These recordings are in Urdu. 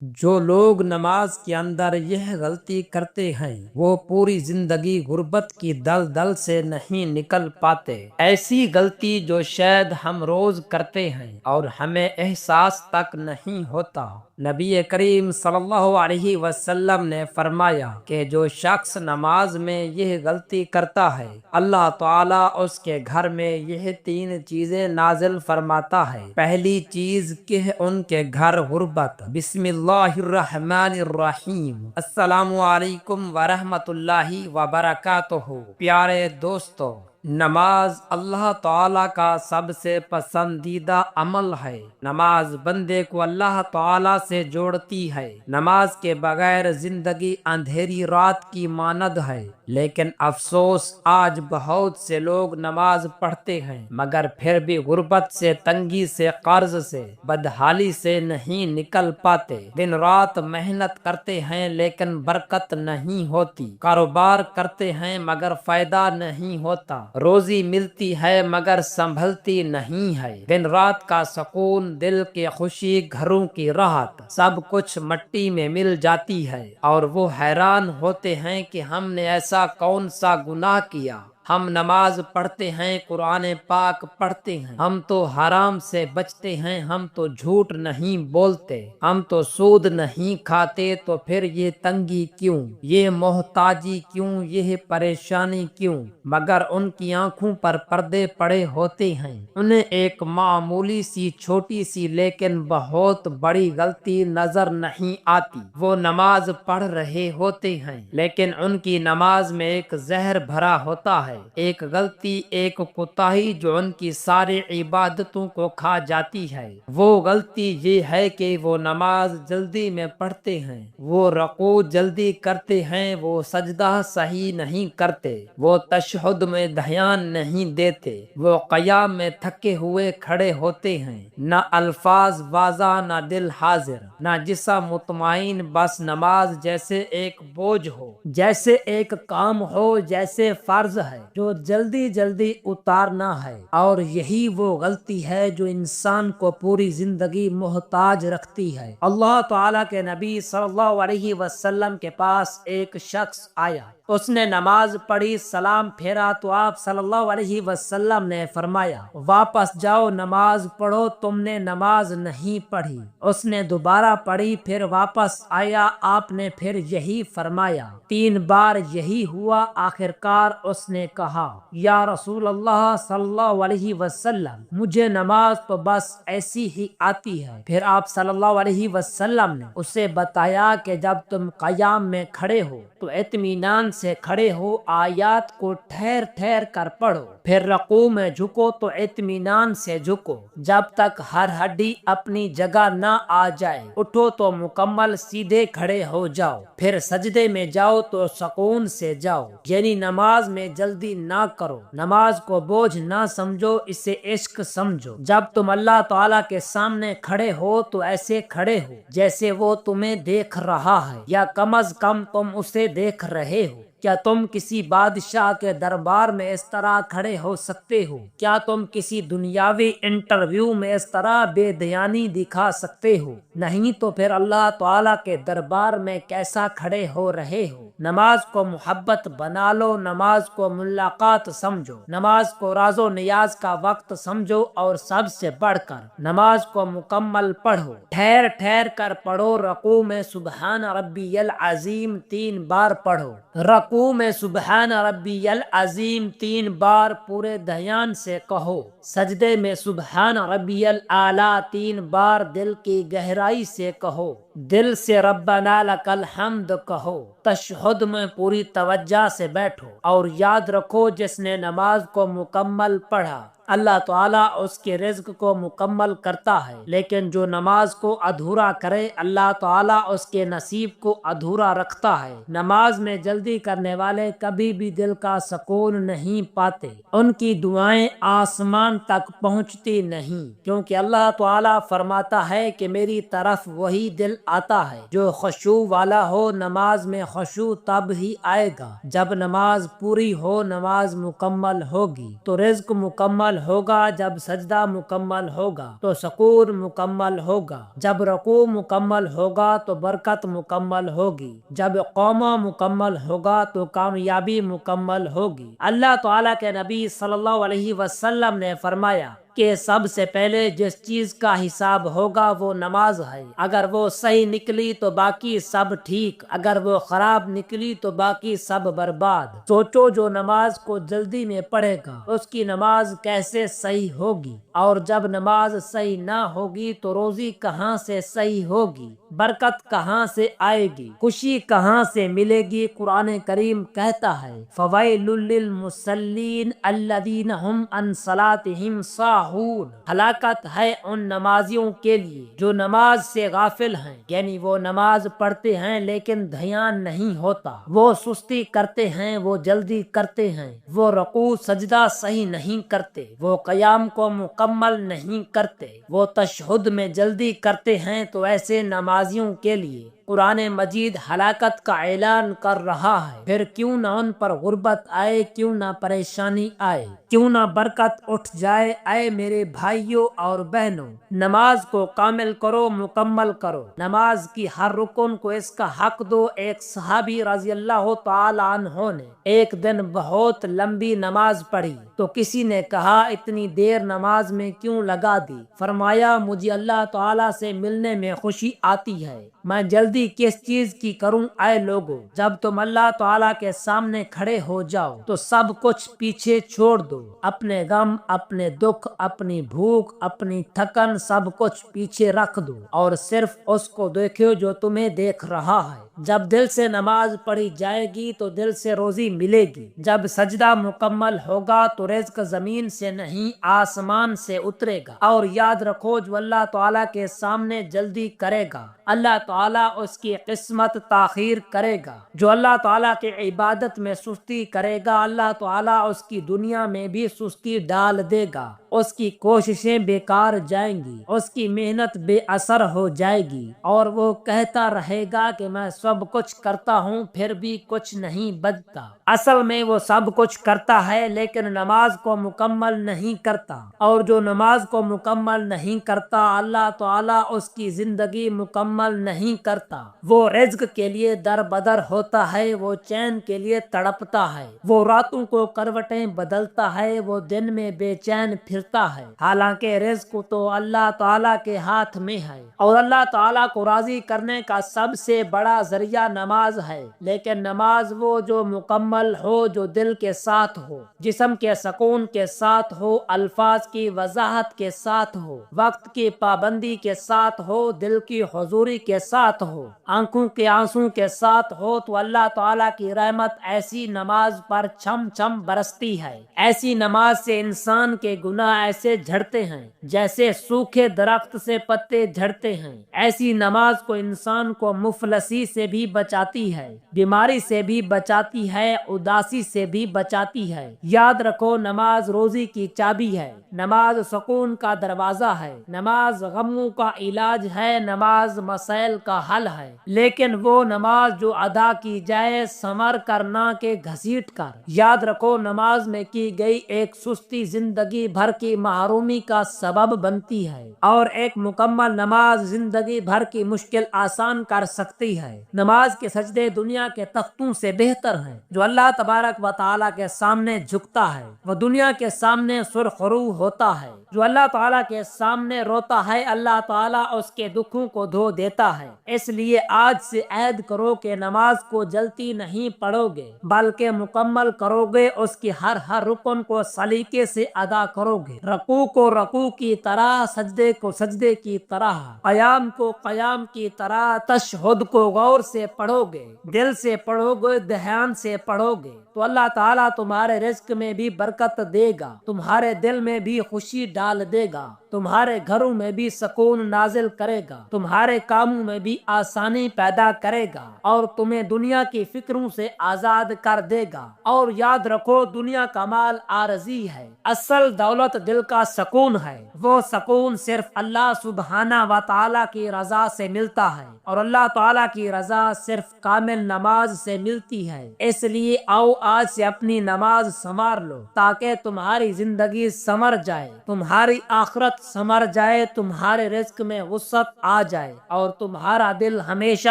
جو لوگ نماز کے اندر یہ غلطی کرتے ہیں وہ پوری زندگی غربت کی دلدل سے نہیں نکل پاتے۔ ایسی غلطی جو شاید ہم روز کرتے ہیں اور ہمیں احساس تک نہیں ہوتا۔ نبی کریم صلی اللہ علیہ وسلم نے فرمایا کہ جو شخص نماز میں یہ غلطی کرتا ہے اللہ تعالیٰ اس کے گھر میں یہ 3 چیزیں نازل فرماتا ہے۔ پہلی چیز کہ ان کے گھر غربت۔ بسم اللہ الرحمن الرحیم۔ السلام علیکم ورحمۃ اللہ وبرکاتہ۔ پیارے دوستو، نماز اللہ تعالیٰ کا سب سے پسندیدہ عمل ہے۔ نماز بندے کو اللہ تعالیٰ سے جوڑتی ہے۔ نماز کے بغیر زندگی اندھیری رات کی مانند ہے، لیکن افسوس آج بہت سے لوگ نماز پڑھتے ہیں مگر پھر بھی غربت سے، تنگی سے، قرض سے، بدحالی سے نہیں نکل پاتے۔ دن رات محنت کرتے ہیں لیکن برکت نہیں ہوتی، کاروبار کرتے ہیں مگر فائدہ نہیں ہوتا، روزی ملتی ہے مگر سنبھلتی نہیں ہے۔ دن رات کا سکون، دل کی خوشی، گھروں کی راحت، سب کچھ مٹی میں مل جاتی ہے، اور وہ حیران ہوتے ہیں کہ ہم نے ایسا کون سا گناہ کیا۔ ہم نماز پڑھتے ہیں، قرآن پاک پڑھتے ہیں، ہم تو حرام سے بچتے ہیں، ہم تو جھوٹ نہیں بولتے، ہم تو سود نہیں کھاتے، تو پھر یہ تنگی کیوں، یہ محتاجی کیوں، یہ پریشانی کیوں؟ مگر ان کی آنکھوں پر پردے پڑے ہوتے ہیں، انہیں ایک معمولی سی، چھوٹی سی لیکن بہت بڑی غلطی نظر نہیں آتی۔ وہ نماز پڑھ رہے ہوتے ہیں لیکن ان کی نماز میں ایک زہر بھرا ہوتا ہے، ایک غلطی، ایک کوتاہی جو ان کی ساری عبادتوں کو کھا جاتی ہے۔ وہ غلطی یہ ہے کہ وہ نماز جلدی میں پڑھتے ہیں، وہ رکوع جلدی کرتے ہیں، وہ سجدہ صحیح نہیں کرتے، وہ تشہد میں دھیان نہیں دیتے، وہ قیام میں تھکے ہوئے کھڑے ہوتے ہیں، نہ الفاظ واضح، نہ دل حاضر، نہ جسم مطمئن، بس نماز جیسے ایک بوجھ ہو، جیسے ایک کام ہو، جیسے فرض ہے جو جلدی جلدی اتارنا ہے۔ اور یہی وہ غلطی ہے جو انسان کو پوری زندگی محتاج رکھتی ہے۔ اللہ تعالیٰ کے نبی صلی اللہ علیہ وسلم کے پاس ایک شخص آیا، اس نے نماز پڑھی، سلام پھیرا تو آپ صلی اللہ علیہ وسلم نے فرمایا واپس جاؤ، نماز پڑھو، تم نے نماز نہیں پڑھی۔ اس نے دوبارہ پڑھی، پھر واپس آیا، آپ نے پھر یہی فرمایا، 3 بار یہی ہوا، آخرکار اس نے کہا یا رسول اللہ صلی اللہ علیہ وسلم، مجھے نماز تو بس ایسی ہی آتی ہے۔ پھر آپ صلی اللہ علیہ وسلم نے اسے بتایا کہ جب تم قیام میں کھڑے ہو تو اطمینان سے کھڑے ہو، آیات کو ٹھہر ٹھہر کر پڑھو، پھر رکوع میں جھکو تو اطمینان سے جھکو جب تک ہر ہڈی اپنی جگہ نہ آ جائے، اٹھو تو مکمل سیدھے کھڑے ہو جاؤ، پھر سجدے میں جاؤ تو سکون سے جاؤ۔ یعنی نماز میں جلدی نہ کرو، نماز کو بوجھ نہ سمجھو، اسے عشق سمجھو۔ جب تم اللہ تعالیٰ کے سامنے کھڑے ہو تو ایسے کھڑے ہو جیسے وہ تمہیں دیکھ رہا ہے، یا کم از کم تم اسے دیکھ رہے ہو۔ کیا تم کسی بادشاہ کے دربار میں اس طرح کھڑے ہو سکتے ہو؟ کیا تم کسی دنیاوی انٹرویو میں اس طرح بے دھیانی دکھا سکتے ہو؟ نہیں تو پھر اللہ تعالیٰ کے دربار میں کیسا کھڑے ہو رہے ہو؟ نماز کو محبت بنا لو، نماز کو ملاقات سمجھو، نماز کو راز و نیاز کا وقت سمجھو، اور سب سے بڑھ کر نماز کو مکمل پڑھو، ٹھہر ٹھہر کر پڑھو۔ رکوع میں سبحان ربی العظیم 3 بار پڑھو، رکوع میں سبحان ربی العظیم 3 بار پورے دھیان سے کہو، سجدے میں سبحان ربی الاعلیٰ 3 بار دل کی گہرائی سے کہو، دل سے ربنا لک الحمد کہو، تشہد میں پوری توجہ سے بیٹھو، اور یاد رکھو جس نے نماز کو مکمل پڑھا اللہ تعالیٰ اس کے رزق کو مکمل کرتا ہے، لیکن جو نماز کو ادھورا کرے اللہ تعالیٰ اس کے نصیب کو ادھورا رکھتا ہے۔ نماز میں جلدی کرنے والے کبھی بھی دل کا سکون نہیں پاتے، ان کی دعائیں آسمان تک پہنچتی نہیں، کیونکہ اللہ تعالیٰ فرماتا ہے کہ میری طرف وہی دل آتا ہے جو خشوع والا ہو۔ نماز میں خشوع تب ہی آئے گا جب نماز پوری ہو، نماز مکمل ہوگی تو رزق مکمل ہوگا، جب سجدہ مکمل ہوگا تو سکون مکمل ہوگا، جب رکوع مکمل ہوگا تو برکت مکمل ہوگی، جب قومہ مکمل ہوگا تو کامیابی مکمل ہوگی۔ اللہ تعالیٰ کے نبی صلی اللہ علیہ وسلم نے فرمایا کہ سب سے پہلے جس چیز کا حساب ہوگا وہ نماز ہے، اگر وہ صحیح نکلی تو باقی سب ٹھیک، اگر وہ خراب نکلی تو باقی سب برباد۔ سوچو جو نماز کو جلدی میں پڑھے گا اس کی نماز کیسے صحیح ہوگی، اور جب نماز صحیح نہ ہوگی تو روزی کہاں سے صحیح ہوگی، برکت کہاں سے آئے گی، خوشی کہاں سے ملے گی۔ قرآن کریم کہتا ہے فویل للمصلین الذین هم عن صلاتهم ساہون، ہلاکت ہے ان نمازیوں کے لیے جو نماز سے غافل ہیں، یعنی وہ نماز پڑھتے ہیں لیکن دھیان نہیں ہوتا، وہ سستی کرتے ہیں، وہ جلدی کرتے ہیں، وہ رکوع سجدہ صحیح نہیں کرتے، وہ قیام کو مکمل نہیں کرتے، وہ تشہد میں جلدی کرتے ہیں۔ تو ایسے نمازیوں کے لیے قرآن مجید ہلاکت کا اعلان کر رہا ہے، پھر کیوں نہ ان پر غربت آئے، کیوں نہ پریشانی آئے، کیوں نہ برکت اٹھ جائے۔ اے میرے بھائیوں اور بہنوں، نماز کو کامل کرو، مکمل کرو، نماز کی ہر رکن کو اس کا حق دو۔ ایک صحابی رضی اللہ تعالی عنہ نے ایک دن بہت لمبی نماز پڑھی تو کسی نے کہا اتنی دیر نماز میں کیوں لگا دی؟ فرمایا مجھے اللہ تعالیٰ سے ملنے میں خوشی آتی ہے، میں جلدی کس چیز کی کروں؟ اے لوگو، جب تم اللہ تعالیٰ کے سامنے کھڑے ہو جاؤ تو سب کچھ پیچھے چھوڑ دو، اپنے غم، اپنے دکھ، اپنی بھوک، اپنی تھکن، سب کچھ پیچھے رکھ دو اور صرف اس کو دیکھو جو تمہیں دیکھ رہا ہے۔ جب دل سے نماز پڑھی جائے گی تو دل سے روزی ملے گی، جب سجدہ مکمل ہوگا تو رزق زمین سے نہیں آسمان سے اترے گا۔ اور یاد رکھو جو اللہ تعالیٰ کے سامنے جلدی کرے گا اللہ تعالیٰ اس کی قسمت تاخیر کرے گا، جو اللہ تعالیٰ کی عبادت میں سستی کرے گا اللہ تعالیٰ اس کی دنیا میں بھی سستی ڈال دے گا، اس کی کوششیں بیکار جائیں گی، اس کی محنت بے اثر ہو جائے گی، اور وہ کہتا رہے گا کہ میں سب کچھ کرتا ہوں پھر بھی کچھ نہیں بچتا۔ اصل میں وہ سب کچھ کرتا ہے لیکن نماز کو مکمل نہیں کرتا، اور جو نماز کو مکمل نہیں کرتا اللہ تعالیٰ اس کی زندگی مکمل نہیں کرتا۔ وہ رزق کے لیے در بدر ہوتا ہے، وہ چین کے لیے تڑپتا ہے، وہ راتوں کو کروٹیں بدلتا ہے، وہ دن میں بے چین پھرتا ہے، حالانکہ رزق تو اللہ تعالیٰ کے ہاتھ میں ہے، اور اللہ تعالیٰ کو راضی کرنے کا سب سے بڑا ذریعہ نماز ہے۔ لیکن نماز وہ جو مکمل ہو، جو دل کے ساتھ ہو، جسم کے سکون کے ساتھ ہو، الفاظ کی وضاحت کے ساتھ ہو، وقت کی پابندی کے ساتھ ہو، دل کی حضوری کے ساتھ ہو، آنکھوں کے آنسوں کے ساتھ ہو، تو اللہ تعالیٰ کی رحمت ایسی نماز پر چھم چھم برستی ہے۔ ایسی نماز سے انسان کے گناہ ایسے جھڑتے ہیں جیسے سوکھے درخت سے پتے جھڑتے ہیں۔ ایسی نماز کو انسان کو مفلسی سے بھی بچاتی ہے، بیماری سے بھی بچاتی ہے، اداسی سے بھی بچاتی ہے۔ یاد رکھو نماز روزی کی چابی ہے، نماز سکون کا دروازہ ہے، نماز غموں کا علاج ہے، نماز مسائل کا حل ہے۔ لیکن وہ نماز جو ادا کی جائے سنور کر نہ کہ گھسیٹ کر۔ یاد رکھو نماز میں کی گئی ایک سستی زندگی بھر کی محرومی کا سبب بنتی ہے، اور ایک مکمل نماز زندگی بھر کی مشکل آسان کر سکتی ہے۔ نماز کے سجدے دنیا کے تختوں سے بہتر ہیں۔ جو اللہ تبارک و تعالیٰ کے سامنے جھکتا ہے وہ دنیا کے سامنے سرخ رو ہوتا ہے۔ جو اللہ تعالیٰ کے سامنے روتا ہے اللہ تعالیٰ اس کے دکھوں کو دھو دیتا ہے۔ اس لیے آج سے عہد کرو کہ نماز کو جلدی نہیں پڑھو گے بلکہ مکمل کرو گے، اس کی ہر رکن کو سلیقے سے ادا کرو گے، رکوع کو رکوع کی طرح، سجدے کو سجدے کی طرح، قیام کو قیام کی طرح، تشہد کو غور سے پڑھو گے، دل سے پڑھو گے، دھیان سے پڑھو گے تو اللہ تعالیٰ تمہارے رزق میں بھی برکت دے گا، تمہارے دل میں بھی خوشی ڈال دے گا۔ تمہارے گھروں میں بھی سکون نازل کرے گا، تمہارے کاموں میں بھی آسانی پیدا کرے گا، اور تمہیں دنیا کی فکروں سے آزاد کر دے گا۔ اور یاد رکھو دنیا کا مال عارضی ہے، اصل دولت دل کا سکون ہے۔ وہ سکون صرف اللہ سبحانہ و تعالیٰ کی رضا سے ملتا ہے، اور اللہ تعالیٰ کی رضا صرف کامل نماز سے ملتی ہے۔ اس لیے آؤ آج سے اپنی نماز سنوار لو تاکہ تمہاری زندگی سنور جائے، تمہاری آخرت سنور جائے، تمہارے رزق میں وسعت آ جائے، اور تمہارا دل ہمیشہ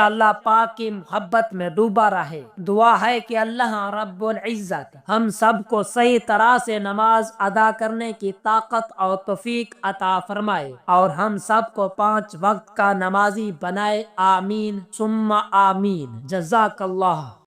اللہ پاک کی محبت میں ڈوبا رہے۔ دعا ہے کہ اللہ رب العزت ہم سب کو صحیح طرح سے نماز ادا کرنے کی طاقت اور توفیق عطا فرمائے، اور ہم سب کو 5 وقت کا نمازی بنائے۔ آمین ثم آمین۔ جزاک اللہ۔